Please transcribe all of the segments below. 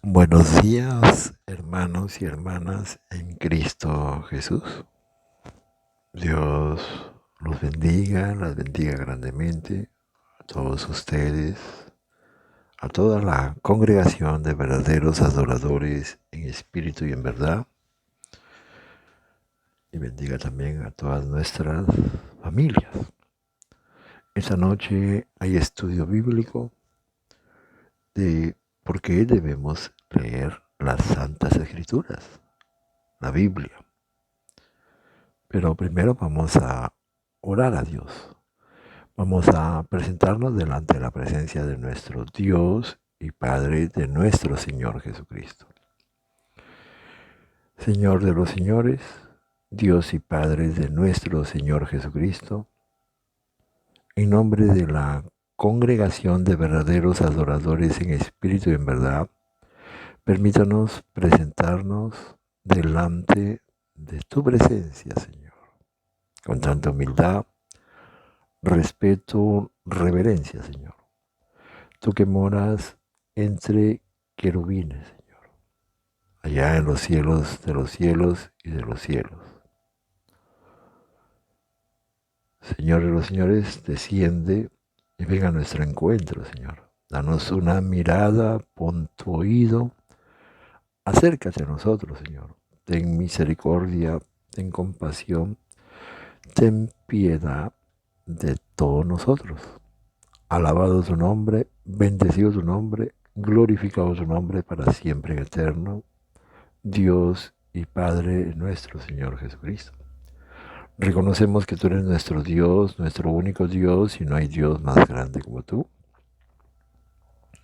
Buenos días, hermanos y hermanas en Cristo Jesús. Dios los bendiga, las bendiga grandemente a todos ustedes, a toda la congregación de verdaderos adoradores en espíritu y en verdad, y bendiga también a todas nuestras familias. Esta noche hay estudio bíblico de por qué debemos leer las Santas Escrituras, la Biblia. Pero primero vamos a orar a Dios. Vamos a presentarnos delante de la presencia de nuestro Dios y Padre de nuestro Señor Jesucristo. Señor de los señores, Dios y Padre de nuestro Señor Jesucristo, en nombre de la congregación de verdaderos adoradores en espíritu y en verdad, permítanos presentarnos delante de tu presencia, Señor, con tanta humildad, respeto, reverencia, Señor. Tú que moras entre querubines, Señor, allá en los cielos de los cielos y de los cielos. Señor de los señores, desciende y venga a nuestro encuentro, Señor. Danos una mirada, pon tu oído, acércate a nosotros, Señor. Ten misericordia, ten compasión, ten piedad de todos nosotros. Alabado su nombre, bendecido su nombre, glorificado su nombre para siempre en eterno, Dios y Padre nuestro Señor Jesucristo. Reconocemos que tú eres nuestro Dios, nuestro único Dios, y no hay Dios más grande como tú.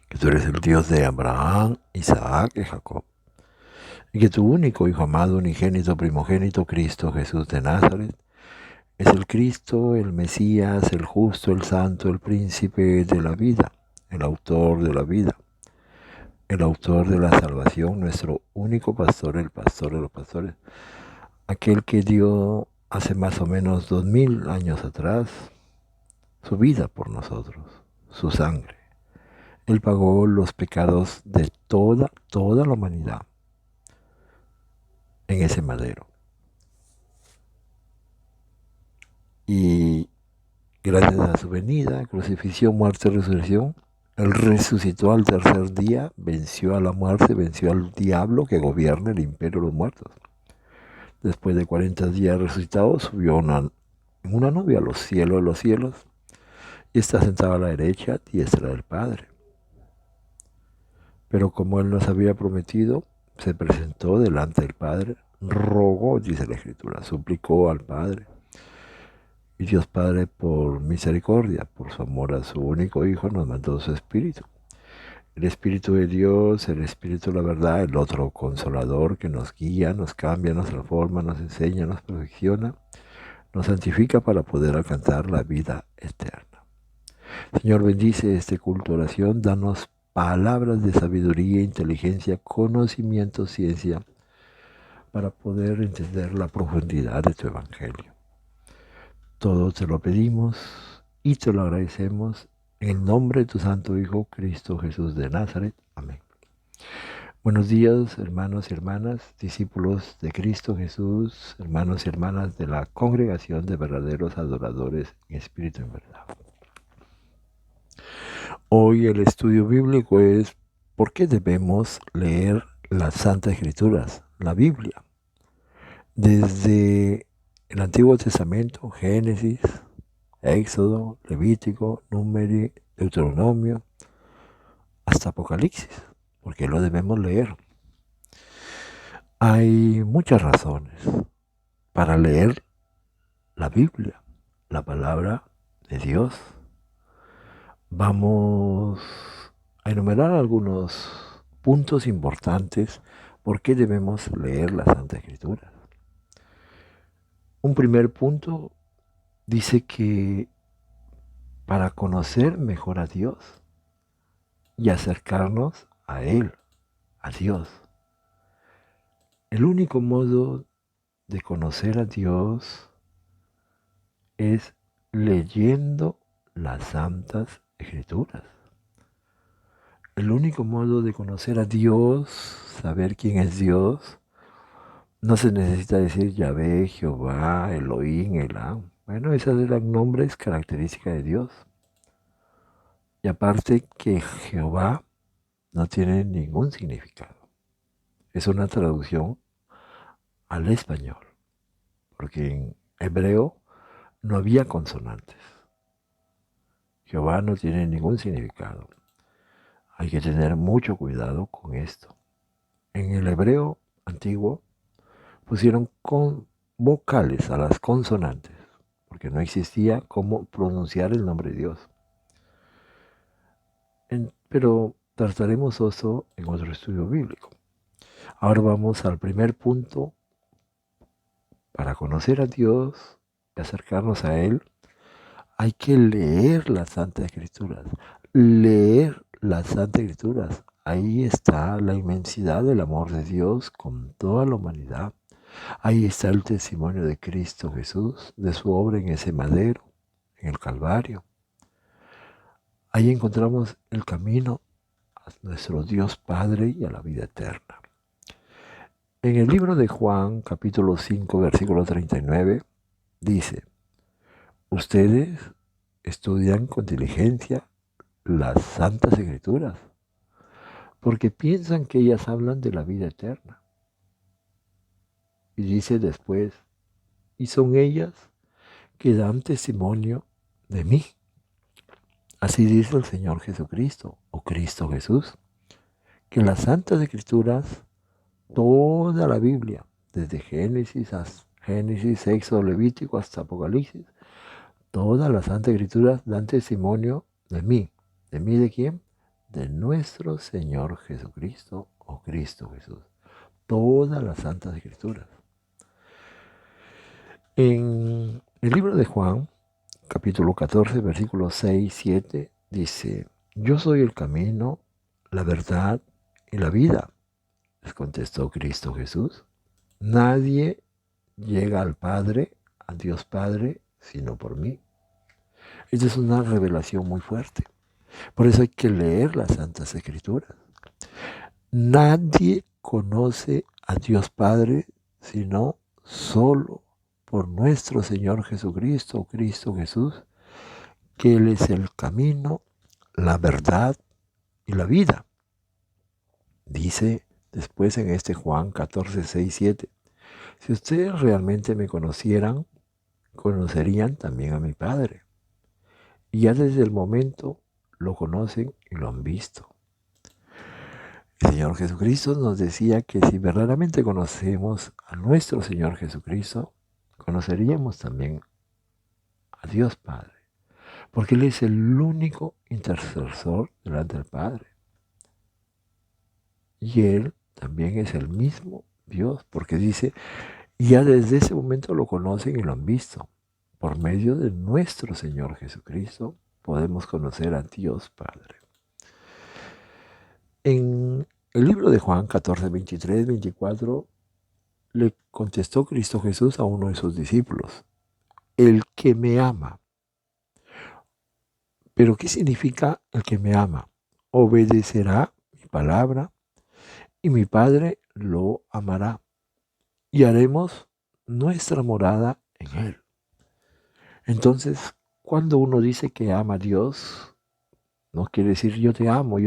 Que tú eres el Dios de Abraham, Isaac y Jacob. Y que tu único Hijo amado, unigénito, primogénito, Cristo Jesús de Nazaret, es el Cristo, el Mesías, el justo, el santo, el príncipe de la vida, el autor de la vida, el autor de la salvación, nuestro único pastor, el pastor de los pastores, aquel que dio hace más o menos 2000 años atrás su vida por nosotros, su sangre. Él pagó los pecados de toda la humanidad en ese madero. Y gracias a su venida, crucifixión, muerte y resurrección, Él resucitó al tercer día, venció a la muerte, venció al diablo que gobierna el imperio de los muertos. Después de 40 días resucitado, subió en una nube a los cielos de los cielos y está sentado a la derecha, diestra del Padre. Pero como Él nos había prometido, se presentó delante del Padre, rogó, dice la Escritura, suplicó al Padre. Y Dios Padre, por misericordia, por su amor a su único Hijo, nos mandó su Espíritu. El Espíritu de Dios, el Espíritu de la verdad, el otro consolador que nos guía, nos cambia, nos transforma, nos enseña, nos perfecciona, nos santifica para poder alcanzar la vida eterna. Señor, bendice este culto de oración, danos palabras de sabiduría, inteligencia, conocimiento, ciencia, para poder entender la profundidad de tu Evangelio. Todo te lo pedimos y te lo agradecemos en el nombre de tu Santo Hijo, Cristo Jesús de Nazaret. Amén. Buenos días, hermanos y hermanas, discípulos de Cristo Jesús, hermanos y hermanas de la congregación de verdaderos adoradores en espíritu y en verdad. Hoy el estudio bíblico es ¿por qué debemos leer las Santas Escrituras, la Biblia? Desde el Antiguo Testamento, Génesis, Éxodo, Levítico, Número, Deuteronomio, hasta Apocalipsis, porque lo debemos leer. Hay muchas razones para leer la Biblia, la palabra de Dios. Vamos a enumerar algunos puntos importantes por qué debemos leer la Santa Escritura. Un primer punto dice que para conocer mejor a Dios y acercarnos a Él, a Dios. El único modo de conocer a Dios es leyendo las Santas Escrituras. el único modo de conocer a Dios, saber quién es Dios, no se necesita decir Yahvé, Jehová, Elohim, Elá. Bueno, esas eran nombres características de Dios. Y aparte que Jehová no tiene ningún significado. Es una traducción al español, porque en hebreo no había consonantes. Jehová no tiene ningún significado. Hay que tener mucho cuidado con esto. En el hebreo antiguo pusieron con vocales a las consonantes, porque no existía cómo pronunciar el nombre de Dios. Pero trataremos eso en otro estudio bíblico. Ahora vamos al primer punto. Para conocer a Dios y acercarnos a Él, hay que leer las Santas Escrituras. Leer las Santas Escrituras. Ahí está la inmensidad del amor de Dios con toda la humanidad. Ahí está el testimonio de Cristo Jesús, de su obra en ese madero, en el Calvario. Ahí encontramos el camino a nuestro Dios Padre y a la vida eterna. En el libro de Juan, capítulo 5, versículo 39, dice: ustedes estudian con diligencia las Santas Escrituras, porque piensan que ellas hablan de la vida eterna. Y dice después: y son ellas que dan testimonio de mí. Así dice el Señor Jesucristo, o Cristo Jesús, que las Santas Escrituras, toda la Biblia, desde Génesis, Éxodo, Levítico hasta Apocalipsis, todas las Santas Escrituras dan testimonio de mí. ¿De mí de quién? De nuestro Señor Jesucristo, o Cristo Jesús. Todas las Santas Escrituras. En el libro de Juan, capítulo 14, versículos 6, 7, dice: yo soy el camino, la verdad y la vida. Les contestó Cristo Jesús: nadie llega al Padre, a Dios Padre, sino por mí. Esta es una revelación muy fuerte. Por eso hay que leer las Santas Escrituras. Nadie conoce a Dios Padre sino solo por nuestro Señor Jesucristo, Cristo Jesús, que Él es el camino, la verdad y la vida. Dice después en este Juan 14, 6, 7, si ustedes realmente me conocieran, conocerían también a mi Padre. Y ya desde el momento lo conocen y lo han visto. El Señor Jesucristo nos decía que si verdaderamente conocemos a nuestro Señor Jesucristo, conoceríamos también a Dios Padre, porque Él es el único intercesor delante del Padre. Y Él también es el mismo Dios, porque dice, ya desde ese momento lo conocen y lo han visto. Por medio de nuestro Señor Jesucristo podemos conocer a Dios Padre. En el libro de Juan 14, 23, 24, le contestó Cristo Jesús a uno de sus discípulos: el que me ama. ¿Pero qué significa el que me ama? Obedecerá mi palabra y mi Padre lo amará y haremos nuestra morada en él. Entonces, cuando uno dice que ama a Dios, no quiere decir yo te amo,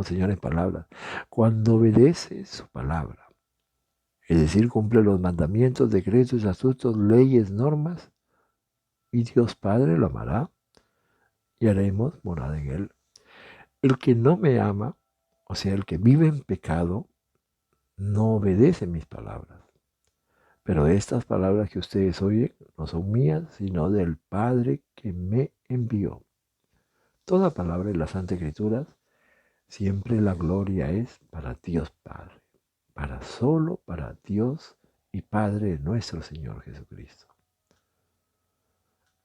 Señor, en palabras. Cuando obedece su palabra, es decir, cumple los mandamientos, decretos, estatutos, leyes, normas, y Dios Padre lo amará y haremos morada en él. El que no me ama, o sea, el que vive en pecado, no obedece mis palabras. Pero estas palabras que ustedes oyen no son mías, sino del Padre que me envió. Toda palabra en las Santas Escrituras, siempre la gloria es para Dios Padre, solo para Dios y Padre de nuestro Señor Jesucristo.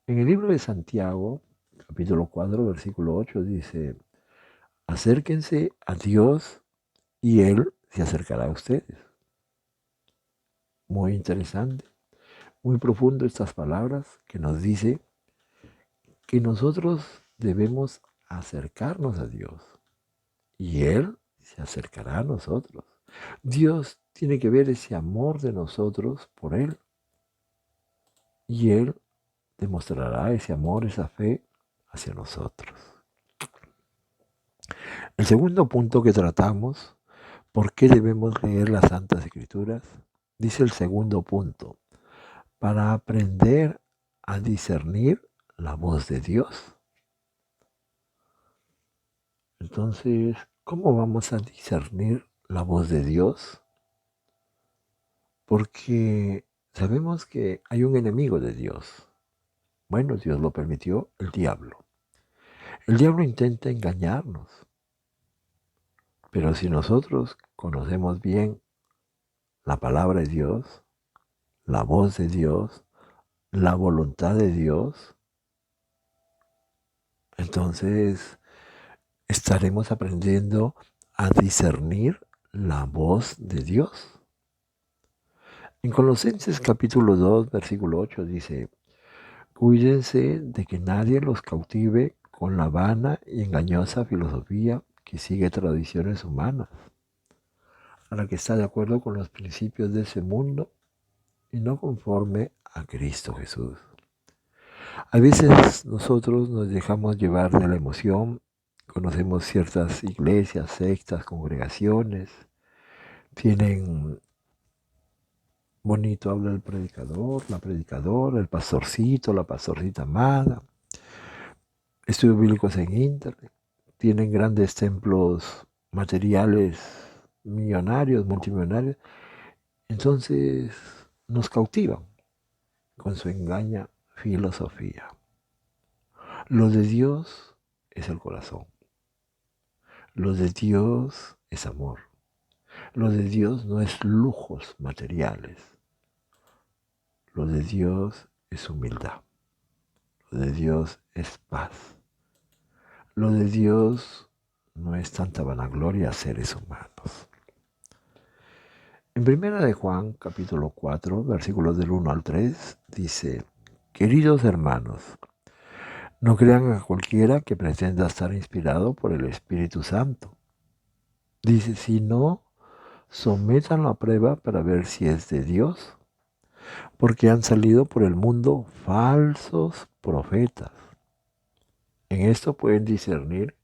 En el libro de Santiago, capítulo 4, versículo 8, dice: acérquense a Dios y Él se acercará a ustedes. Muy interesante, muy profundo estas palabras que nos dice que nosotros debemos acercarnos a Dios. y Él se acercará a nosotros. Dios tiene que ver ese amor de nosotros por Él y Él demostrará ese amor, esa fe hacia nosotros. El segundo punto que tratamos, ¿por qué debemos leer las Santas Escrituras? Dice el segundo punto, para aprender a discernir la voz de Dios. Entonces, ¿cómo vamos a discernir la voz de Dios? Porque sabemos que hay un enemigo de Dios. Bueno, Dios lo permitió, el diablo. El diablo intenta engañarnos. Pero si nosotros conocemos bien la palabra de Dios, la voz de Dios, la voluntad de Dios, entonces estaremos aprendiendo a discernir la voz de Dios. En Colosenses capítulo 2, versículo 8 dice, cuídense de que nadie los cautive con la vana y engañosa filosofía que sigue tradiciones humanas, a la que está de acuerdo con los principios de ese mundo y no conforme a Cristo Jesús. A veces nosotros nos dejamos llevar de la emoción, conocemos ciertas iglesias, sectas, congregaciones, tienen bonito, habla el predicador, la predicadora, el pastorcito, la pastorcita amada, estudios bíblicos en internet, tienen grandes templos materiales millonarios, multimillonarios, entonces nos cautivan con su engaña filosofía. Lo de Dios es el corazón. Lo de Dios es amor. Lo de Dios no es lujos materiales. Lo de Dios es humildad. Lo de Dios es paz. Lo de Dios no es tanta vanagloria a seres humanos. En 1 de Juan, capítulo 4, versículos del 1 al 3, dice, queridos hermanos, no crean a cualquiera que pretenda estar inspirado por el Espíritu Santo. Dice, si no, sométanlo a prueba para ver si es de Dios, porque han salido por el mundo falsos profetas. En esto pueden discernir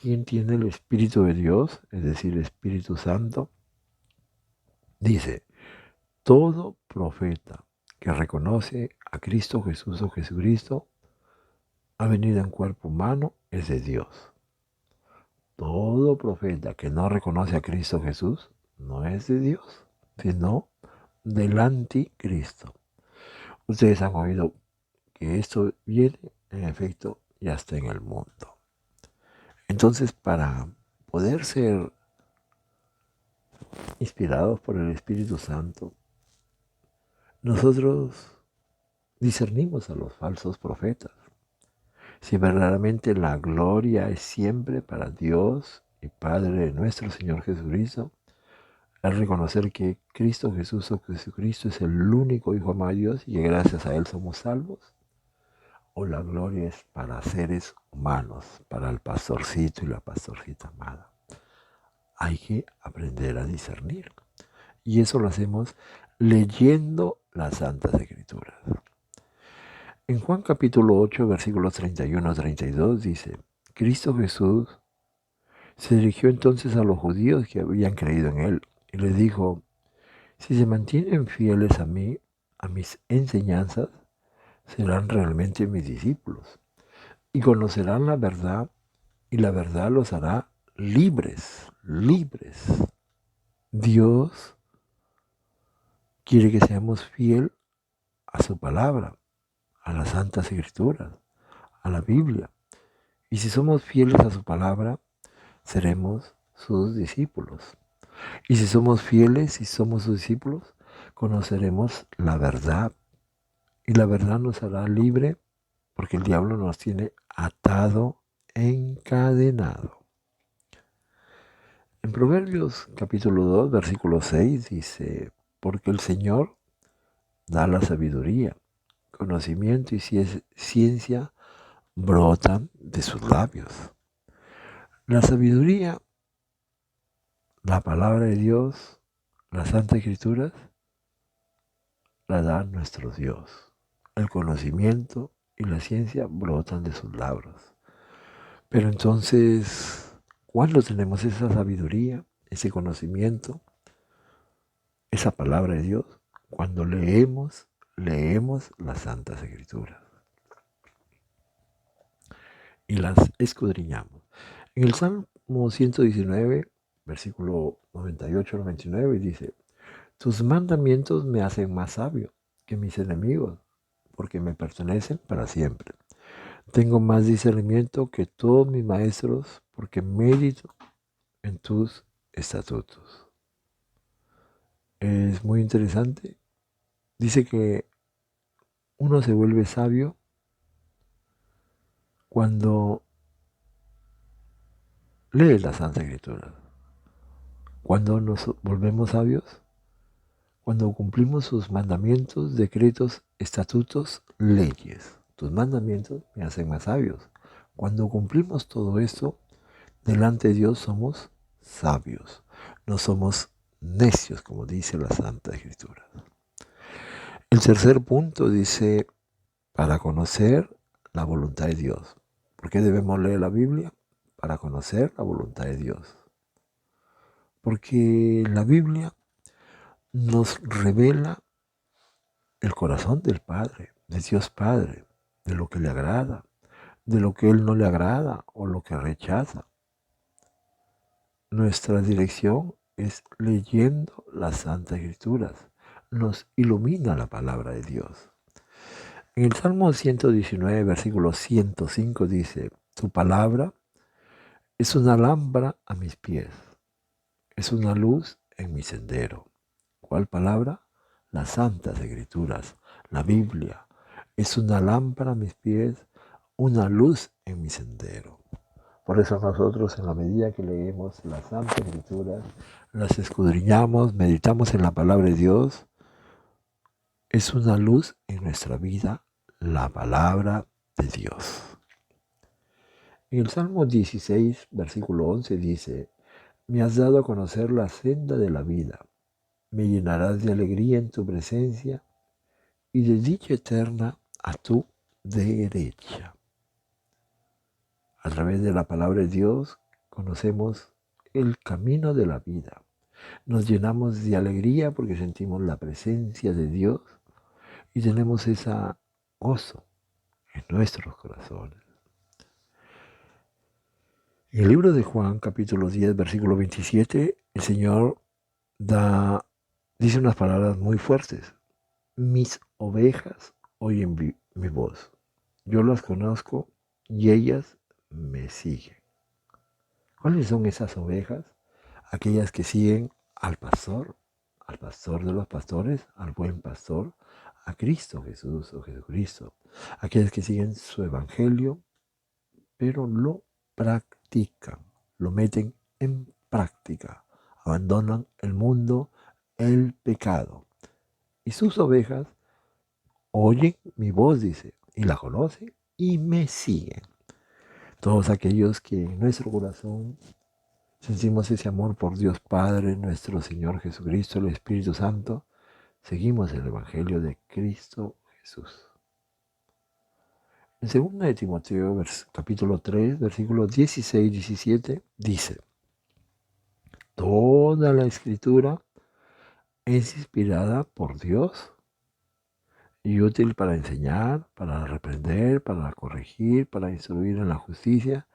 quién tiene el Espíritu de Dios, es decir, el Espíritu Santo. Dice, todo profeta que reconoce a Cristo Jesús o Jesucristo ha venido en cuerpo humano es de Dios. Todo profeta que no reconoce a Cristo Jesús no es de Dios, sino del anticristo. Ustedes han oído que esto viene, en efecto, ya está en el mundo. Entonces, para poder ser inspirados por el Espíritu Santo, nosotros discernimos a los falsos profetas. Si verdaderamente la gloria es siempre para Dios y Padre de nuestro Señor Jesucristo, al reconocer que Cristo Jesús o Jesucristo es el único Hijo amado de Dios y que gracias a Él somos salvos, o la gloria es para seres humanos, para el pastorcito y la pastorcita amada. Hay que aprender a discernir. Y eso lo hacemos leyendo las Santas Escrituras. En Juan capítulo 8, versículos 31 a 32 dice, Cristo Jesús se dirigió entonces a los judíos que habían creído en Él y les dijo, si se mantienen fieles a mí, a mis enseñanzas, serán realmente mis discípulos y conocerán la verdad y la verdad los hará libres, libres. Dios quiere que seamos fieles a su palabra, a las Santas Escrituras, a la Biblia. Y si somos fieles a su palabra, seremos sus discípulos. Y si somos fieles y somos sus discípulos, conoceremos la verdad. Y la verdad nos hará libre porque el diablo nos tiene atado, encadenado. En Proverbios capítulo 2, versículo 6 dice, porque el Señor da la sabiduría, conocimiento y ciencia brotan de sus labios. La sabiduría La palabra de Dios, las Santas Escrituras, la da nuestro Dios. El conocimiento y la ciencia brotan de sus labios. Pero entonces, ¿cuándo tenemos esa sabiduría, ese conocimiento, esa palabra de Dios? Cuando leemos las Santas Escrituras y las escudriñamos. En el Salmo 119, versículo 98-99 dice: tus mandamientos me hacen más sabio que mis enemigos, porque me pertenecen para siempre. Tengo más discernimiento que todos mis maestros, porque medito en tus estatutos. Es muy interesante. Dice que uno se vuelve sabio cuando lee la Santa Escritura. Cuando nos volvemos sabios, cuando cumplimos sus mandamientos, decretos, estatutos, leyes. Tus mandamientos me hacen más sabios. Cuando cumplimos todo esto, delante de Dios somos sabios. No somos necios, como dice la Santa Escritura. El tercer punto dice, para conocer la voluntad de Dios. ¿Por qué debemos leer la Biblia? Para conocer la voluntad de Dios. Porque la Biblia nos revela el corazón del Padre, de Dios Padre, de lo que le agrada, de lo que Él no le agrada o lo que rechaza. Nuestra dirección es leyendo las Santas Escrituras. Nos ilumina la palabra de Dios. En el Salmo 119, versículo 105 dice, tu palabra es una lámpara a mis pies, es una luz en mi sendero. ¿Cuál palabra? Las Santas Escrituras, la Biblia. Es una lámpara a mis pies, una luz en mi sendero. Por eso nosotros, en la medida que leemos las Santas Escrituras, las escudriñamos, meditamos en la palabra de Dios, es una luz en nuestra vida, la palabra de Dios. En el Salmo 16, versículo 11 dice, me has dado a conocer la senda de la vida, me llenarás de alegría en tu presencia y de dicha eterna a tu derecha. A través de la palabra de Dios conocemos el camino de la vida. Nos llenamos de alegría porque sentimos la presencia de Dios y tenemos ese gozo en nuestros corazones. En el libro de Juan, capítulo 10, versículo 27, el Señor dice unas palabras muy fuertes. Mis ovejas oyen mi voz. Yo las conozco y ellas me siguen. ¿Cuáles son esas ovejas? Aquellas que siguen al pastor de los pastores, al buen pastor, a Cristo Jesús o Jesucristo. Aquellas que siguen su evangelio, pero lo practican, lo meten en práctica, abandonan el mundo, el pecado. Y sus ovejas oyen mi voz, dice, y la conocen y me siguen. Todos aquellos que en nuestro corazón sentimos ese amor por Dios Padre, nuestro Señor Jesucristo, el Espíritu Santo, seguimos el Evangelio de Cristo Jesús. En 2 de Timoteo, capítulo 3, versículos 16 y 17, dice, toda la Escritura es inspirada por Dios y útil para enseñar, para reprender, para corregir, para instruir en la justicia,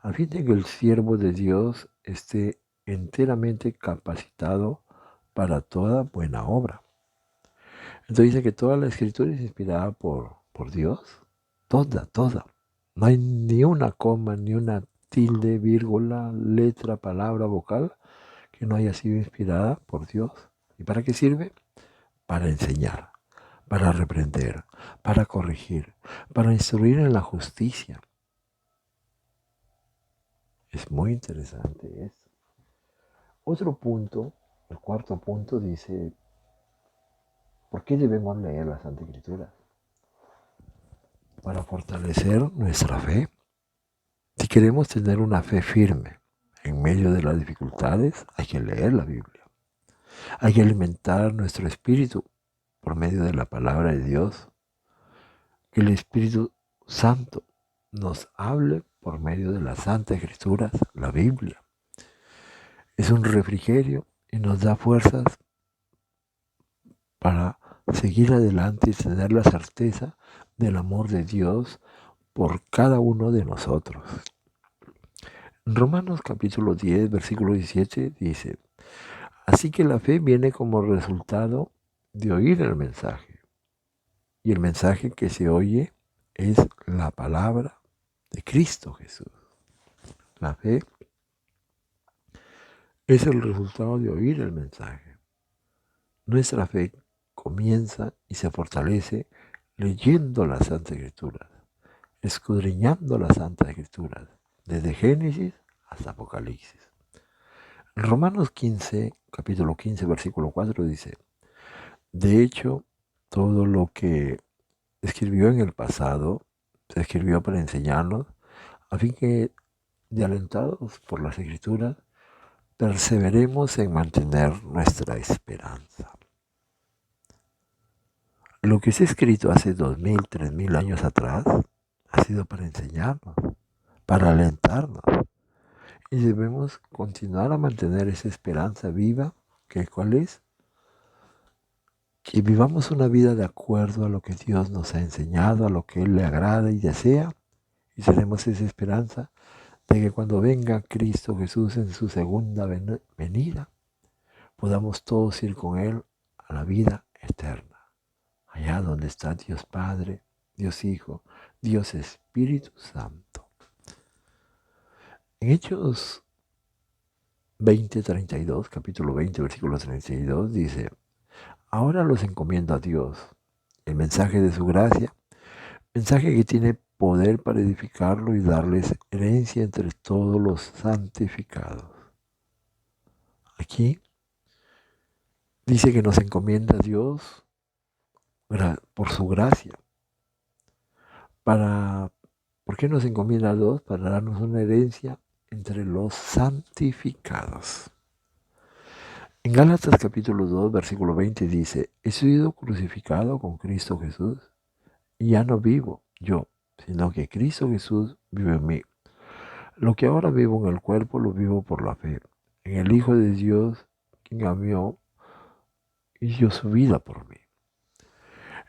a fin de que el siervo de Dios esté enteramente capacitado para toda buena obra. Entonces dice que toda la Escritura es inspirada por Dios, toda. No hay ni una coma, ni una tilde, vírgula, letra, palabra, vocal que no haya sido inspirada por Dios. ¿Y para qué sirve? Para enseñar, para reprender, para corregir, para instruir en la justicia. Es muy interesante esto. Otro punto, el cuarto punto, dice, ¿por qué debemos leer la Santa Escritura? Para fortalecer nuestra fe. Si queremos tener una fe firme En medio de las dificultades hay que leer la Biblia. Hay que alimentar nuestro espíritu por medio de la palabra de Dios. Que el Espíritu Santo nos hable por medio de las Santas Escrituras, la Biblia. Es un refrigerio y nos da fuerzas para seguir adelante y tener la certeza del amor de Dios por cada uno de nosotros. En Romanos capítulo 10, versículo 17 dice, así que la fe viene como resultado de oír el mensaje. Y el mensaje que se oye es la palabra de Cristo Jesús. La fe es el resultado de oír el mensaje. Nuestra fe comienza y se fortalece leyendo las Santas Escrituras, escudriñando las Santas Escrituras, desde Génesis hasta Apocalipsis. En Romanos 15, capítulo 15, versículo 4 dice, de hecho, todo lo que escribió en el pasado se escribió para enseñarnos, a fin que, de alentados por las Escrituras, perseveremos en mantener nuestra esperanza. Lo que se ha escrito hace 2000, 3000 años atrás ha sido para enseñarnos, para alentarnos. Y debemos continuar a mantener esa esperanza viva, que ¿cuál es? Que vivamos una vida de acuerdo a lo que Dios nos ha enseñado, a lo que Él le agrada y desea. Y tenemos esa esperanza de que cuando venga Cristo Jesús en su segunda venida, podamos todos ir con Él a la vida eterna, allá donde está Dios Padre, Dios Hijo, Dios Espíritu Santo. En Hechos 20:32, capítulo 20, versículo 32, dice, ahora los encomiendo a Dios, el mensaje de su gracia, mensaje que tiene poder para edificarlo y darles herencia entre todos los santificados. Aquí dice que nos encomienda a Dios por su gracia. ¿Por qué nos encomienda a Dios? Para darnos una herencia entre los santificados. En Gálatas capítulo 2, versículo 20 dice, he sido crucificado con Cristo Jesús y ya no vivo yo, sino que Cristo Jesús vive en mí. Lo que ahora vivo en el cuerpo lo vivo por la fe, en el Hijo de Dios, quien amó y dio su vida por mí.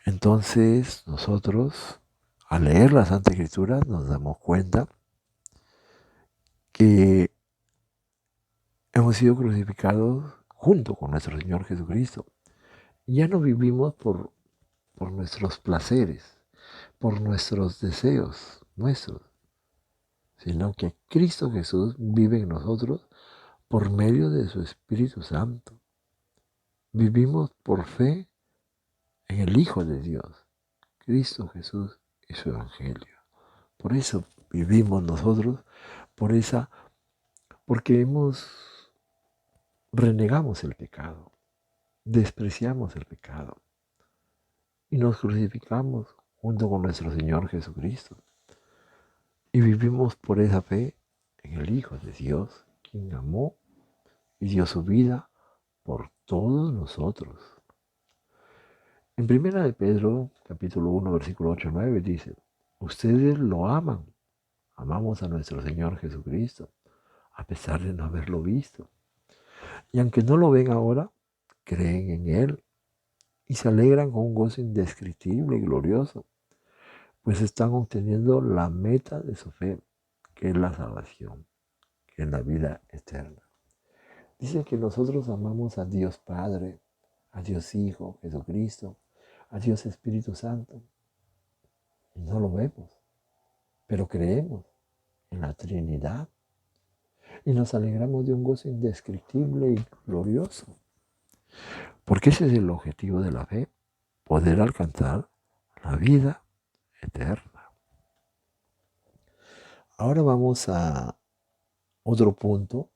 Entonces nosotros, al leer la Santa Escritura, nos damos cuenta que hemos sido crucificados junto con nuestro Señor Jesucristo. Ya no vivimos por nuestros placeres, por nuestros deseos nuestros, sino que Cristo Jesús vive en nosotros por medio de su Espíritu Santo. Vivimos por fe en el Hijo de Dios, Cristo Jesús y su Evangelio. Por eso vivimos nosotros, porque renegamos el pecado, despreciamos el pecado y nos crucificamos junto con nuestro Señor Jesucristo. Y vivimos por esa fe en el Hijo de Dios, quien amó y dio su vida por todos nosotros. En 1 de Pedro, capítulo 1, versículo 8 y 9 dice, ustedes lo aman, amamos a nuestro Señor Jesucristo, a pesar de no haberlo visto. Y aunque no lo ven ahora, creen en Él y se alegran con un gozo indescriptible y glorioso, pues están obteniendo la meta de su fe, que es la salvación, que es la vida eterna. Dice que nosotros amamos a Dios Padre, a Dios Hijo, Jesucristo, a Dios Espíritu Santo. Y no lo vemos, pero creemos en la Trinidad y nos alegramos de un gozo indescriptible y glorioso. Porque ese es el objetivo de la fe, poder alcanzar la vida eterna. Ahora vamos a otro punto,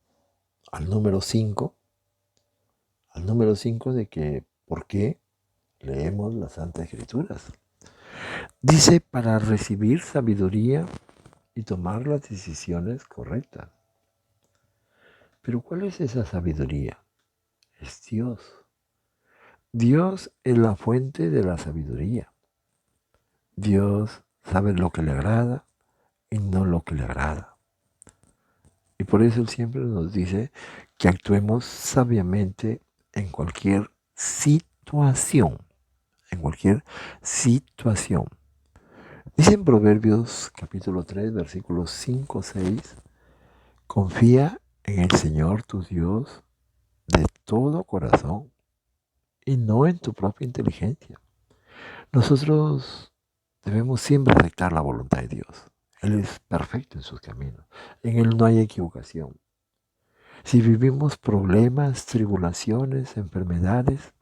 al número 5. Al número 5 de que, ¿por qué leemos las Santas Escrituras? Dice, para recibir sabiduría y tomar las decisiones correctas. Pero ¿cuál es esa sabiduría? Es Dios. Dios es la fuente de la sabiduría. Dios sabe lo que le agrada y no lo que le agrada. Y por eso Él siempre nos dice que actuemos sabiamente en cualquier situación. En cualquier situación. Dice en Proverbios capítulo 3, versículos 5, 6, confía en el Señor tu Dios de todo corazón y no en tu propia inteligencia. Nosotros debemos siempre aceptar la voluntad de Dios. Él es perfecto en sus caminos. En Él no hay equivocación. Si vivimos problemas, tribulaciones, enfermedades,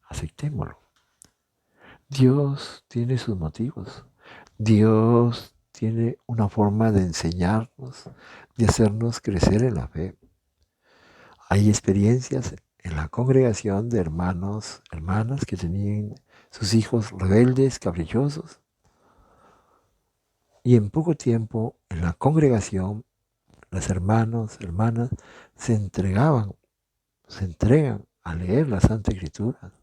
aceptémoslo. Dios tiene sus motivos. Dios tiene una forma de enseñarnos, de hacernos crecer en la fe. Hay experiencias en la congregación de hermanos, hermanas que tenían sus hijos rebeldes, caprichosos. Y en poco tiempo, en la congregación, los hermanos, hermanas, se entregan a leer la Santa Escritura.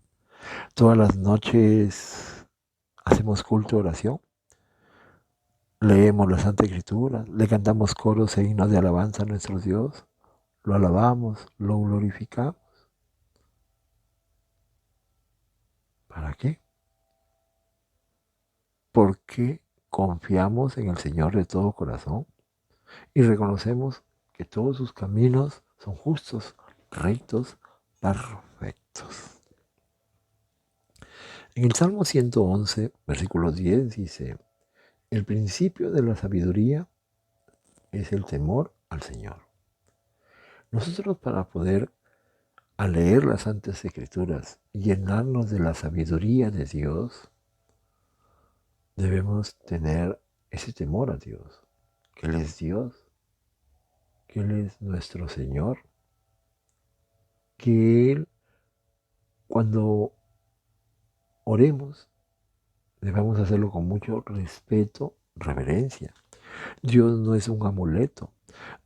Todas las noches hacemos culto de oración. Leemos la Santa Escritura, le cantamos coros e himnos de alabanza a nuestro Dios, lo alabamos, lo glorificamos. ¿Para qué? Porque confiamos en el Señor de todo corazón y reconocemos que todos sus caminos son justos, rectos, perfectos. En el Salmo 111, versículo 10 dice, el principio de la sabiduría es el temor al Señor. Nosotros para poder al leer las Santas Escrituras y llenarnos de la sabiduría de Dios, debemos tener ese temor a Dios, que Él es Dios, que Él es nuestro Señor, que Él, cuando oremos, debemos hacerlo con mucho respeto, reverencia. Dios no es un amuleto,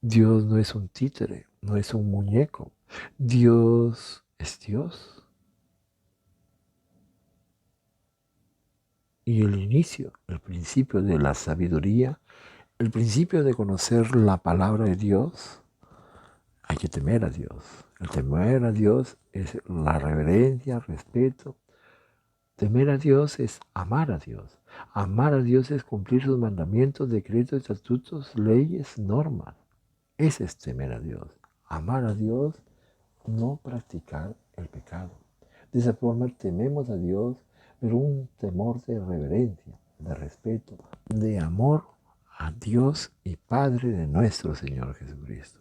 Dios no es un títere, no es un muñeco, Dios es Dios. Y el inicio, el principio de la sabiduría, el principio de conocer la palabra de Dios, hay que temer a Dios. El temer a Dios es la reverencia, respeto. Temer a Dios es amar a Dios. Amar a Dios es cumplir sus mandamientos, decretos, estatutos, leyes, normas. Ese es temer a Dios. Amar a Dios, no practicar el pecado. De esa forma tememos a Dios, pero un temor de reverencia, de respeto, de amor a Dios y Padre de nuestro Señor Jesucristo.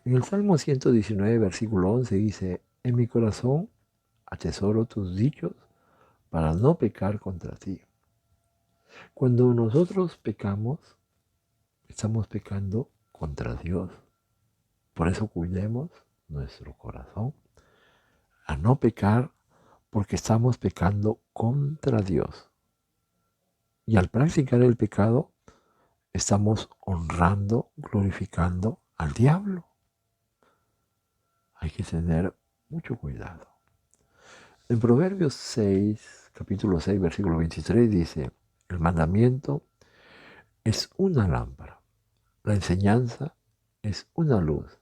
En el Salmo 119, versículo 11 dice, en mi corazón atesoro tus dichos para no pecar contra ti. Cuando nosotros pecamos, estamos pecando contra Dios. Por eso cuidemos nuestro corazón a no pecar porque estamos pecando contra Dios. Y al practicar el pecado, estamos honrando, glorificando al diablo. Hay que tener mucho cuidado. En Proverbios 6, capítulo 6, versículo 23 dice, el mandamiento es una lámpara, la enseñanza es una luz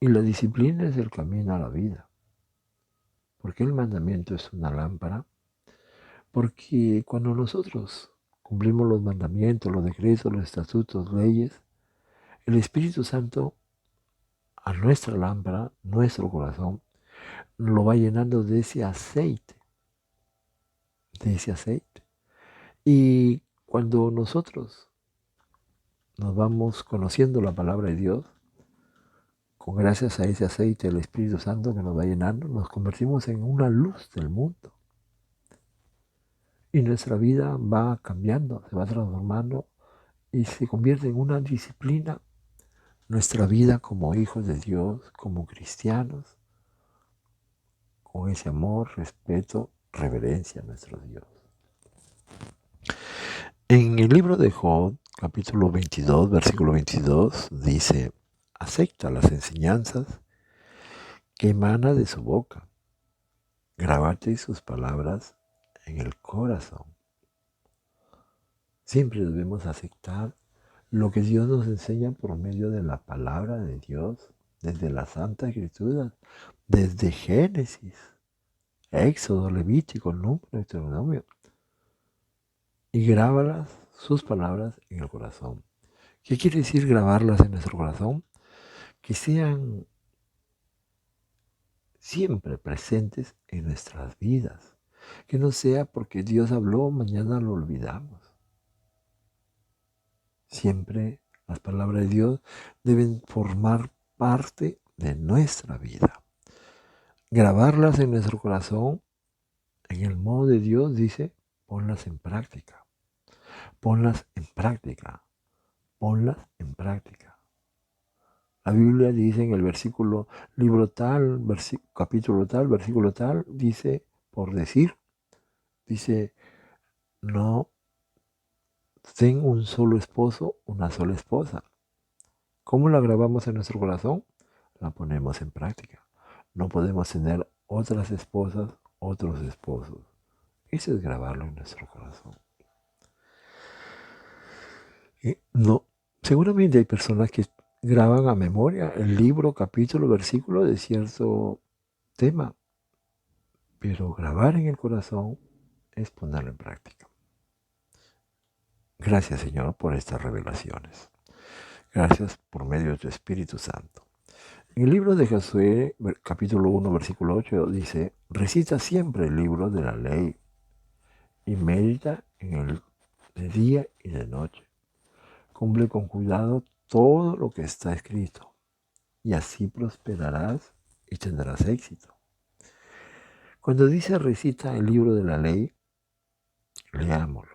y la disciplina es el camino a la vida. ¿Por qué el mandamiento es una lámpara? Porque cuando nosotros cumplimos los mandamientos, los decretos, los estatutos, leyes, el Espíritu Santo a nuestra lámpara, nuestro corazón, lo va llenando de ese aceite. De ese aceite. Y cuando nosotros nos vamos conociendo la palabra de Dios, con gracias a ese aceite del Espíritu Santo que nos va llenando, nos convertimos en una luz del mundo. Y nuestra vida va cambiando, se va transformando y se convierte en una disciplina. Nuestra vida como hijos de Dios, como cristianos, con ese amor, respeto, reverencia a nuestro Dios. En el libro de Job, capítulo 22, versículo 22, dice, acepta las enseñanzas que emana de su boca. Grábate sus palabras en el corazón. Siempre debemos aceptar lo que Dios nos enseña por medio de la palabra de Dios, desde la Santa Escritura, desde Génesis, Éxodo, Levítico, Número, Deuteronomio. Y grábalas, sus palabras, en el corazón. ¿Qué quiere decir grabarlas en nuestro corazón? Que sean siempre presentes en nuestras vidas. Que no sea porque Dios habló, mañana lo olvidamos. Siempre las palabras de Dios deben formar parte de nuestra vida. Grabarlas en nuestro corazón, en el modo de Dios, dice, ponlas en práctica. Ponlas en práctica. Ponlas en práctica. La Biblia dice en el versículo, libro tal, capítulo tal, versículo tal, dice, por decir, dice, no ten un solo esposo, una sola esposa. ¿Cómo la grabamos en nuestro corazón? La ponemos en práctica. No podemos tener otras esposas, otros esposos. Eso es grabarlo en nuestro corazón. Y no, seguramente hay personas que graban a memoria el libro, capítulo, versículo de cierto tema. Pero grabar en el corazón es ponerlo en práctica. Gracias, Señor, por estas revelaciones. Gracias por medio de tu Espíritu Santo. En el libro de Josué, capítulo 1, versículo 8, dice, recita siempre el libro de la ley y medita en él de día y de noche. Cumple con cuidado todo lo que está escrito y así prosperarás y tendrás éxito. Cuando dice recita el libro de la ley, leámoslo.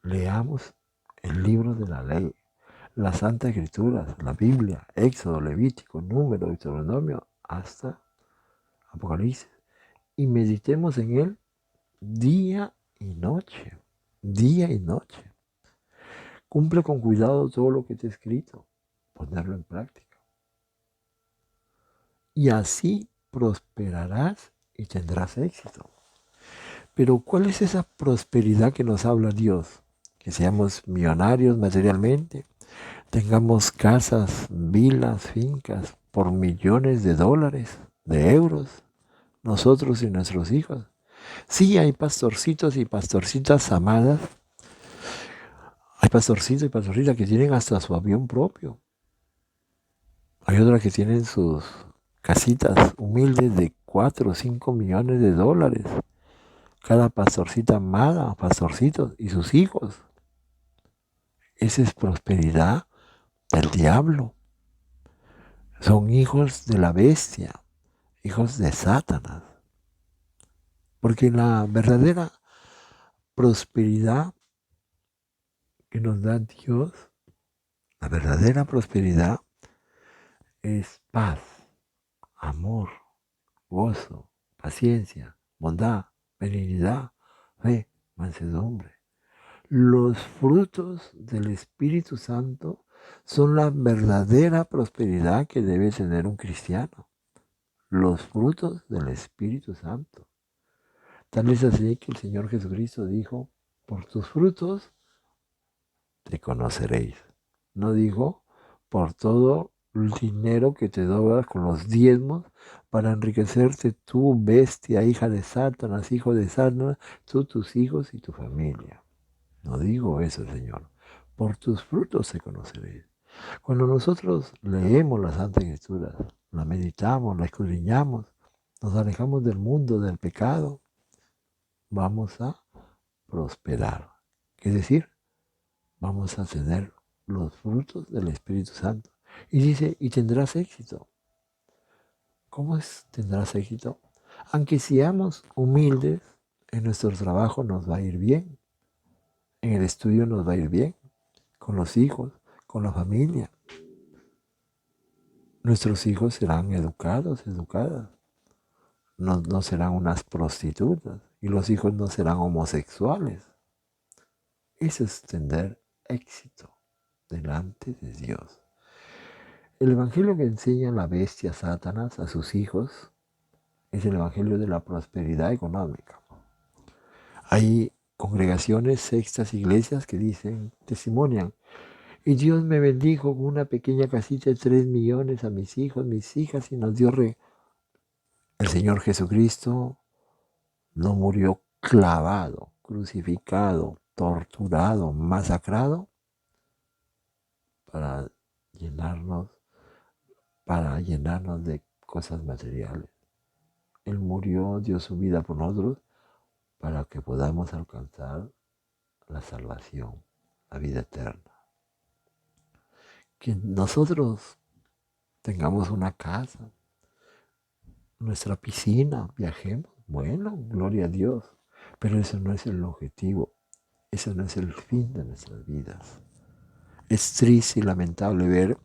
Leamos el libro de la ley, las Santas Escrituras, la Biblia, Éxodo, Levítico, Número, Deuteronomio, hasta Apocalipsis. Y meditemos en él día y noche, día y noche. Cumple con cuidado todo lo que te he escrito, ponerlo en práctica. Y así prosperarás y tendrás éxito. Pero ¿cuál es esa prosperidad que nos habla Dios? Que seamos millonarios materialmente, tengamos casas, vilas, fincas por millones de dólares, de euros, nosotros y nuestros hijos. Sí, hay pastorcitos y pastorcitas amadas. Hay pastorcitos y pastorcitas que tienen hasta su avión propio. Hay otras que tienen sus casitas humildes de 4 o 5 millones de dólares. Cada pastorcita amada, pastorcitos y sus hijos. Esa es prosperidad del diablo. Son hijos de la bestia, hijos de Satanás. Porque la verdadera prosperidad que nos da Dios, la verdadera prosperidad es paz, amor, gozo, paciencia, bondad, benignidad, fe, mansedumbre. Los frutos del Espíritu Santo son la verdadera prosperidad que debe tener un cristiano. Los frutos del Espíritu Santo. Tal es así que el Señor Jesucristo dijo, por tus frutos te conoceréis. No dijo, por todo el dinero que te doblas con los diezmos para enriquecerte tú, bestia, hija de Satanás, hijo de Satanás, tú, tus hijos y tu familia. No digo eso, Señor. Por tus frutos se conoceréis. Cuando nosotros leemos la Santa Escritura, la meditamos, la escudriñamos, nos alejamos del mundo, del pecado, vamos a prosperar. Es decir, vamos a tener los frutos del Espíritu Santo. Y dice, y tendrás éxito. ¿Cómo tendrás éxito? Aunque seamos humildes, en nuestro trabajo nos va a ir bien. En el estudio nos va a ir bien. Con los hijos, con la familia. Nuestros hijos serán educados, educadas. No serán unas prostitutas. Y los hijos no serán homosexuales. Eso es tener éxito delante de Dios. El evangelio que enseña la bestia Satanás a sus hijos es el evangelio de la prosperidad económica. Hay congregaciones, sectas, iglesias que dicen, testimonian, y Dios me bendijo con una pequeña casita de 3 millones a mis hijos, mis hijas, y nos dio El Señor Jesucristo no murió clavado, crucificado, torturado, masacrado para llenarnos, para llenarnos de cosas materiales. Él murió, dio su vida por nosotros para que podamos alcanzar la salvación, la vida eterna. Que nosotros tengamos una casa, nuestra piscina, viajemos, bueno, gloria a Dios, pero eso no es el objetivo, eso no es el fin de nuestras vidas. Es triste y lamentable ver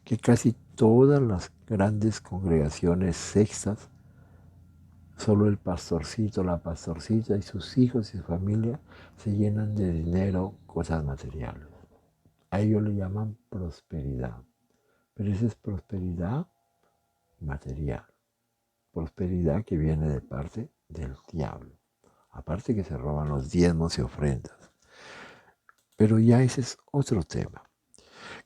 que casi todas las grandes congregaciones sextas, solo el pastorcito, la pastorcita y sus hijos y su familia se llenan de dinero, cosas materiales. A ellos le llaman prosperidad, pero esa es prosperidad material, prosperidad que viene de parte del diablo. Aparte que se roban los diezmos y ofrendas. Pero ya ese es otro tema.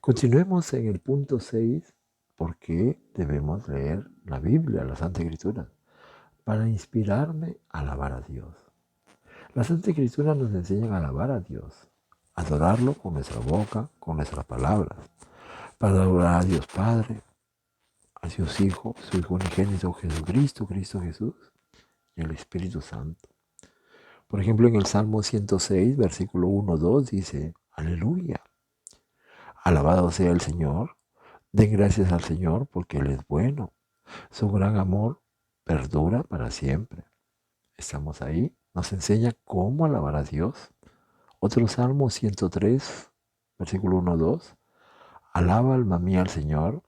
Continuemos en el punto 6, ¿por qué debemos leer la Biblia, la Santa Escritura? Para inspirarme a alabar a Dios. La Santa Escritura nos enseña a alabar a Dios, adorarlo con nuestra boca, con nuestras palabras, para adorar a Dios Padre, a Dios Hijo, su Hijo unigénito Jesucristo, Cristo Jesús y el Espíritu Santo. Por ejemplo, en el Salmo 106, versículo 1-2 dice, aleluya, alabado sea el Señor, den gracias al Señor porque Él es bueno, su gran amor perdura para siempre. Estamos ahí, nos enseña cómo alabar a Dios. Otro Salmo 103, versículo 1-2, alaba alma mía al Señor,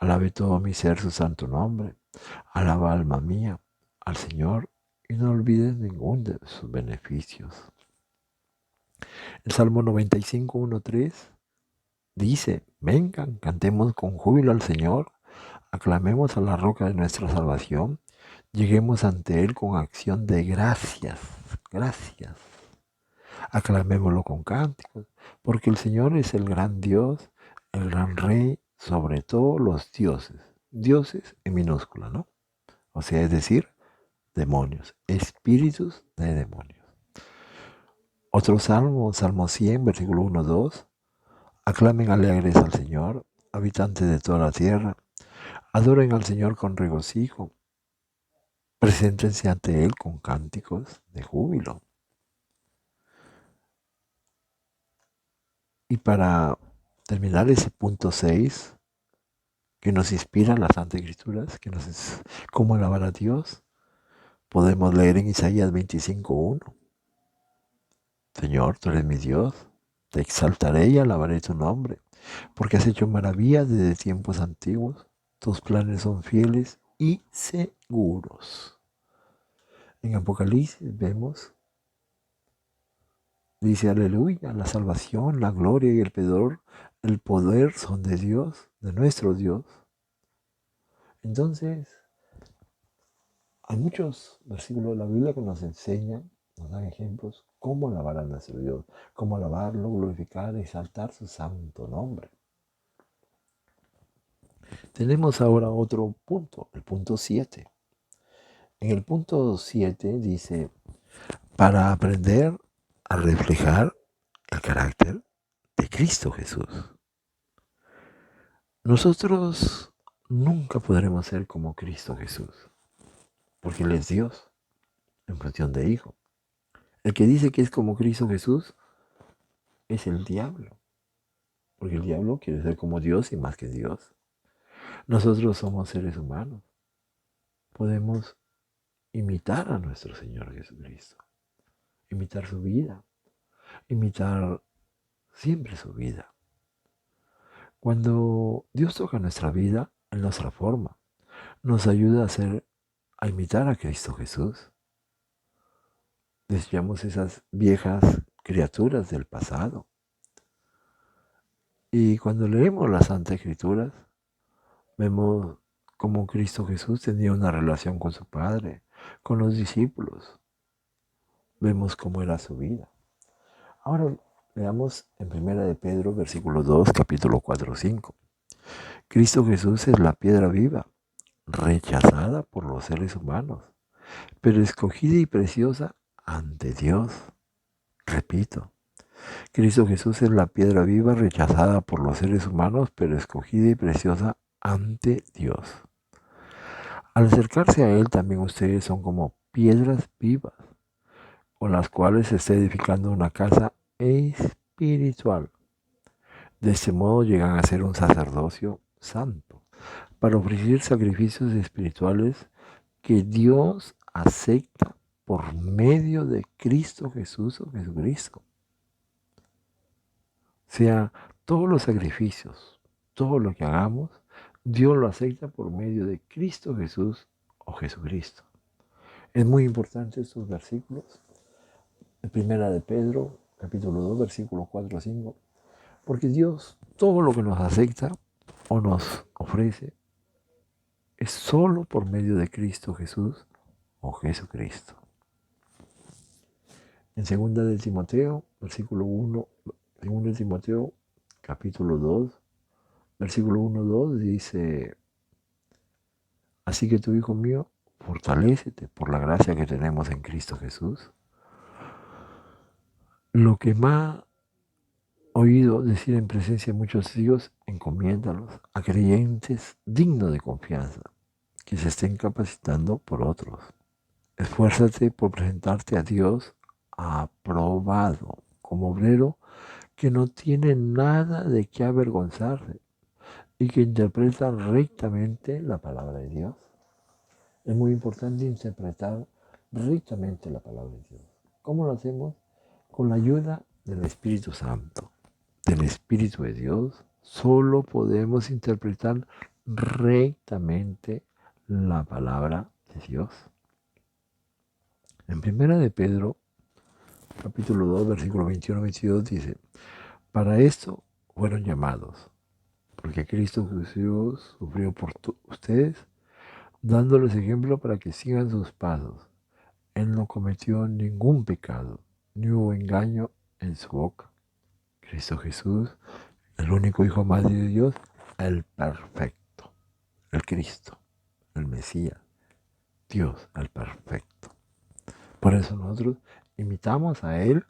alabe todo mi ser su santo nombre, alaba alma mía al Señor y no olvides ninguno de sus beneficios. El Salmo 95, 1-3 dice, vengan, cantemos con júbilo al Señor, aclamemos a la roca de nuestra salvación, lleguemos ante Él con acción de gracias, gracias. Aclamémoslo con cánticos, porque el Señor es el gran Dios, el gran Rey sobre todos los dioses. Dioses en minúscula, ¿no? O sea, es decir, demonios, espíritus de demonios. Otro salmo, Salmo 100, versículo 1-2. Aclamen alegres al Señor, habitantes de toda la tierra. Adoren al Señor con regocijo. Preséntense ante Él con cánticos de júbilo. Y para terminar ese punto 6, que nos inspira las Santas Escrituras, que nos es cómo alabar a Dios, podemos leer en Isaías 25:1. Señor, tú eres mi Dios, te exaltaré y alabaré tu nombre, porque has hecho maravillas desde tiempos antiguos, tus planes son fieles y seguros. En Apocalipsis vemos, dice aleluya, la salvación, la gloria y el poder son de Dios, de nuestro Dios. Entonces, hay muchos versículos de la Biblia que nos enseñan, nos dan ejemplos, cómo alabar a nuestro Dios, cómo alabarlo, glorificar, exaltar su santo nombre. Tenemos ahora otro punto, el punto 7. En el punto 7 dice, para aprender a reflejar el carácter de Cristo Jesús. Nosotros nunca podremos ser como Cristo Jesús, porque Él es Dios en función de Hijo. El que dice que es como Cristo Jesús es el diablo, porque el diablo quiere ser como Dios y más que Dios. Nosotros somos seres humanos, podemos imitar a nuestro Señor Jesucristo, imitar su vida, imitar siempre su vida. Cuando Dios toca nuestra vida, Él nos transforma, nos ayuda a imitar a Cristo Jesús. Desechamos esas viejas criaturas del pasado. Y cuando leemos las Santas Escrituras, Vemos cómo Cristo Jesús tenía una relación con su Padre, con los discípulos. Vemos cómo era su vida. Ahora veamos en 1 de Pedro, versículo 2, capítulo 4, 5. Cristo Jesús es la piedra viva, rechazada por los seres humanos, pero escogida y preciosa ante Dios. Repito, Cristo Jesús es la piedra viva, rechazada por los seres humanos, pero escogida y preciosa ante Dios. Al acercarse a Él, también ustedes son como piedras vivas, con las cuales se está edificando una casa espiritual. De este modo llegan a ser un sacerdocio santo, para ofrecer sacrificios espirituales que Dios acepta por medio de Cristo Jesús o Jesucristo. O sea, todos los sacrificios, todo lo que hagamos, Dios lo acepta por medio de Cristo Jesús o Jesucristo. Es muy importante estos versículos. En 1 de Pedro, capítulo 2, versículos 4 a 5. Porque Dios, todo lo que nos acepta o nos ofrece, es solo por medio de Cristo Jesús o Jesucristo. En 2 de Timoteo, versículo 1, 2 de Timoteo, capítulo 2, versículo 1-2 dice: así que tu hijo mío, fortalécete por la gracia que tenemos en Cristo Jesús. Lo que más oído decir en presencia de muchos testigos, encomiéndalos a creyentes dignos de confianza, que se estén capacitando por otros. Esfuérzate por presentarte a Dios aprobado, como obrero que no tiene nada de qué avergonzarse y que interpreta rectamente la palabra de Dios. Es muy importante interpretar rectamente la palabra de Dios. ¿Cómo lo hacemos? Con la ayuda del Espíritu Santo, del Espíritu de Dios. Solo podemos interpretar rectamente la palabra de Dios. En 1 de Pedro, capítulo 2, versículo 21-22 dice: para esto fueron llamados, porque Cristo Jesús sufrió por ustedes, dándoles ejemplo para que sigan sus pasos. Él no cometió ningún pecado, ni hubo engaño en su boca. Cristo Jesús, el único Hijo más de Dios, el perfecto, el Cristo, el Mesías, Dios, el perfecto. Por eso nosotros imitamos a Él,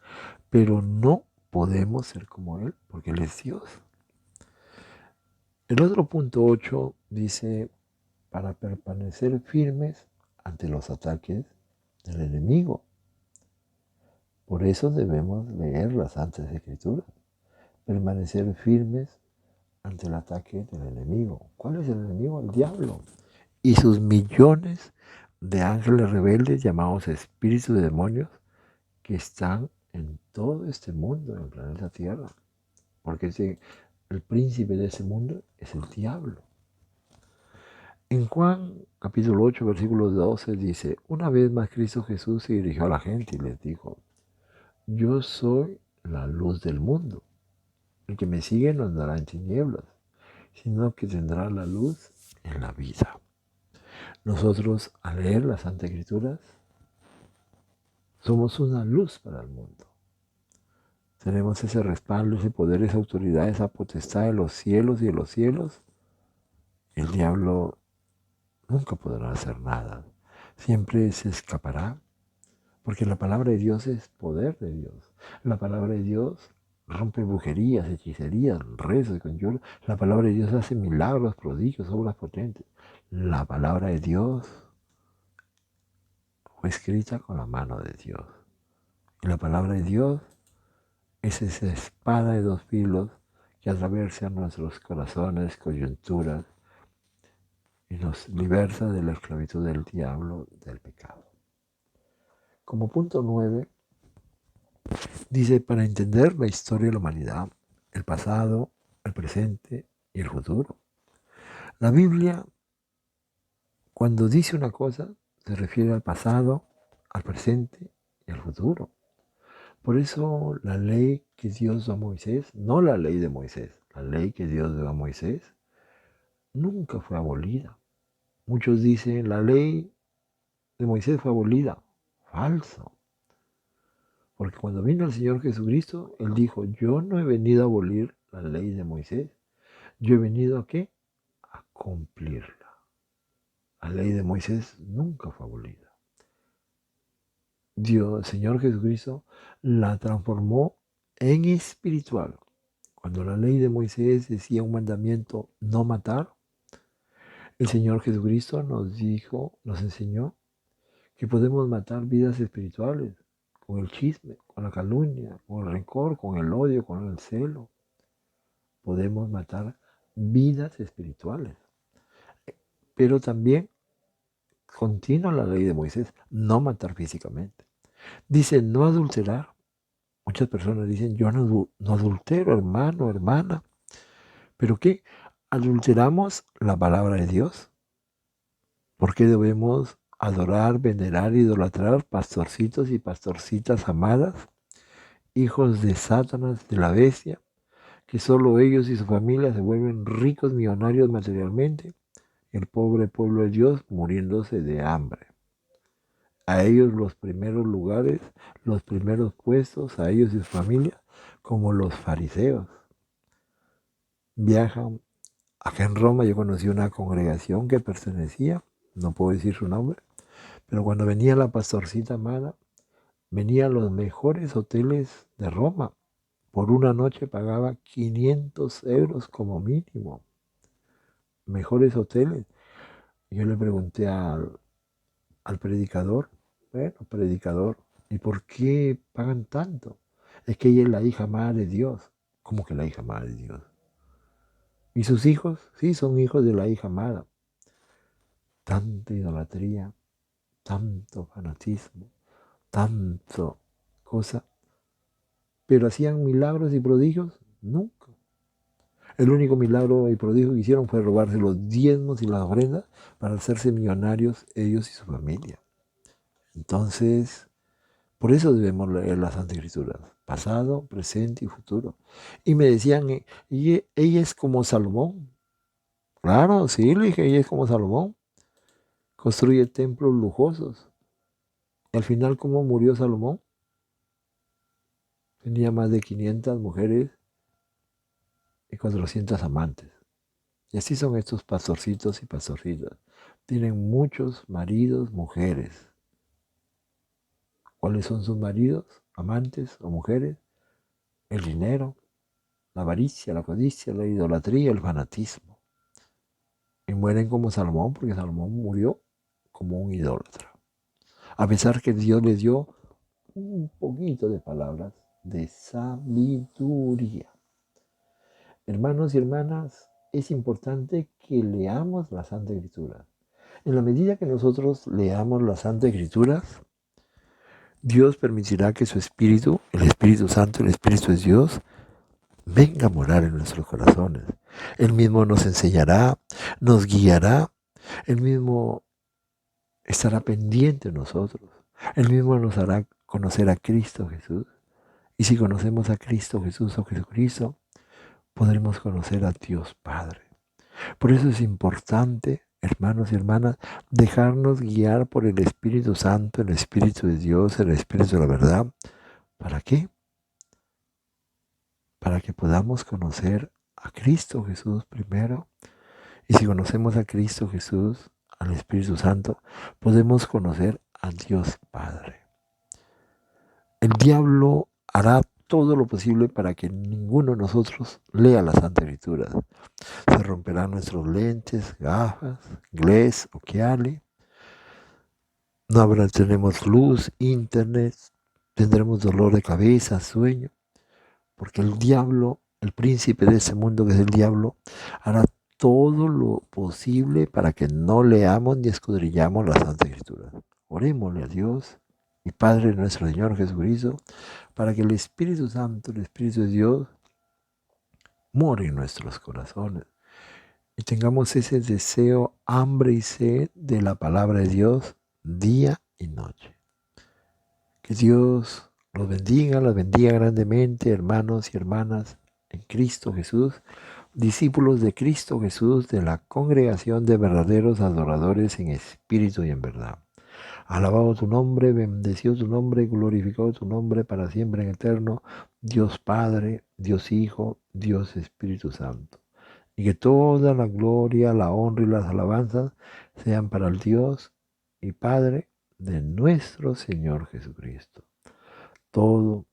pero no podemos ser como Él, porque Él es Dios. El otro punto 8 dice: para permanecer firmes ante los ataques del enemigo. Por eso debemos leer las Santas Escrituras, permanecer firmes ante el ataque del enemigo. ¿Cuál es el enemigo? El diablo y sus millones de ángeles rebeldes llamados espíritus de demonios que están en todo este mundo, en el planeta Tierra. Porque el príncipe de ese mundo es el diablo. En Juan capítulo 8, versículo 12 dice: una vez más Cristo Jesús se dirigió a la gente y les dijo: yo soy la luz del mundo. El que me sigue no andará en tinieblas, sino que tendrá la luz en la vida. Nosotros, al leer las Santas Escrituras, somos una luz para el mundo. Tenemos ese respaldo, ese poder, esa autoridad, esa potestad de los cielos y de los cielos. El diablo nunca podrá hacer nada. Siempre se escapará, porque la palabra de Dios es poder de Dios. La palabra de Dios rompe brujerías, hechicerías, rezos, conjuros. La palabra de Dios hace milagros, prodigios, obras potentes. La palabra de Dios fue escrita con la mano de Dios. Y la palabra de Dios es esa espada de dos filos que atraviesa nuestros corazones, coyunturas, y nos liberta de la esclavitud del diablo, del pecado. Como punto 9, dice: para entender la historia de la humanidad, el pasado, el presente y el futuro. La Biblia, cuando dice una cosa, se refiere al pasado, al presente y al futuro. Por eso la ley que Dios dio a Moisés, no la ley de Moisés, la ley que Dios dio a Moisés, nunca fue abolida. Muchos dicen, la ley de Moisés fue abolida. Falso. Porque cuando vino el Señor Jesucristo, Él dijo, yo no he venido a abolir la ley de Moisés. Yo he venido ¿a qué? A cumplirla. La ley de Moisés nunca fue abolida. Dios, el Señor Jesucristo, la transformó en espiritual. Cuando la ley de Moisés decía un mandamiento, no matar, el Señor Jesucristo nos dijo, nos enseñó que podemos matar vidas espirituales con el chisme, con la calumnia, con el rencor, con el odio, con el celo. Podemos matar vidas espirituales. Pero también continúa la ley de Moisés, no matar físicamente. Dice no adulterar. Muchas personas dicen yo no adultero, hermano, hermana. ¿Pero qué? ¿Adulteramos la palabra de Dios? ¿Por qué debemos adorar, venerar, idolatrar pastorcitos y pastorcitas amadas, hijos de Satanás, de la bestia, que solo ellos y su familia se vuelven ricos, millonarios materialmente, el pobre pueblo de Dios muriéndose de hambre? A ellos los primeros lugares, los primeros puestos, a ellos y su familia, como los fariseos. Viajan. Acá en Roma yo conocí una congregación que pertenecía, no puedo decir su nombre, pero cuando venía la pastorcita amada, venía a los mejores hoteles de Roma. Por una noche pagaba 500 euros como mínimo. Mejores hoteles. Yo le pregunté al predicador, bueno, predicador, ¿y por qué pagan tanto? Es que ella es la hija amada de Dios. ¿Cómo que la hija amada de Dios? ¿Y sus hijos? Sí, son hijos de la hija amada. Tanta idolatría, tanto fanatismo, tanto cosa. Pero hacían milagros y prodigios, nunca. El único milagro y prodigio que hicieron fue robarse los diezmos y las ofrendas para hacerse millonarios ellos y su familia. Entonces, por eso debemos leer las Santas Escrituras, pasado, presente y futuro. Y me decían, ella es como Salomón. Claro, sí, le dije, ella es como Salomón. Construye templos lujosos. Y al final, ¿cómo murió Salomón? Tenía más de 500 mujeres y 400 amantes. Y así son estos pastorcitos y pastorcitas. Tienen muchos maridos, mujeres. ¿Cuáles son sus maridos, amantes o mujeres? El dinero, la avaricia, la codicia, la idolatría, el fanatismo. Y mueren como Salomón, porque Salomón murió como un idólatra. A pesar que Dios le dio un poquito de palabras de sabiduría. Hermanos y hermanas, es importante que leamos la Santa Escritura. En la medida que nosotros leamos las Santas Escrituras, Dios permitirá que su Espíritu, el Espíritu Santo, el Espíritu de Dios, venga a morar en nuestros corazones. Él mismo nos enseñará, nos guiará, Él mismo estará pendiente de nosotros. Él mismo nos hará conocer a Cristo Jesús. Y si conocemos a Cristo Jesús o Jesucristo, podremos conocer a Dios Padre. Por eso es importante, hermanos y hermanas, dejarnos guiar por el Espíritu Santo, el Espíritu de Dios, el Espíritu de la verdad. ¿Para qué? Para que podamos conocer a Cristo Jesús primero. Y si conocemos a Cristo Jesús, al Espíritu Santo, podemos conocer a Dios Padre. El diablo hará todo lo posible para que ninguno de nosotros lea la Santa Escritura. Se romperán nuestros lentes, gafas, inglés, occhiali. Tenemos luz, internet, tendremos dolor de cabeza, sueño, porque el diablo, el príncipe de ese mundo que es el diablo, hará todo lo posible para que no leamos ni escudriñamos la Santa Escritura. Orémosle a Dios y Padre de nuestro Señor Jesucristo, para que el Espíritu Santo, el Espíritu de Dios, more en nuestros corazones y tengamos ese deseo, hambre y sed de la palabra de Dios día y noche. Que Dios los bendiga grandemente, hermanos y hermanas, en Cristo Jesús, discípulos de Cristo Jesús, de la congregación de verdaderos adoradores en espíritu y en verdad. Alabado tu nombre, bendecido tu nombre, glorificado tu nombre para siempre en eterno, Dios Padre, Dios Hijo, Dios Espíritu Santo. Y que toda la gloria, la honra y las alabanzas sean para el Dios y Padre de nuestro Señor Jesucristo. Todo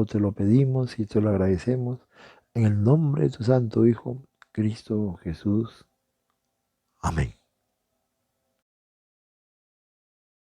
te lo pedimos y te lo agradecemos en el nombre de tu Santo Hijo, Cristo Jesús. Amén.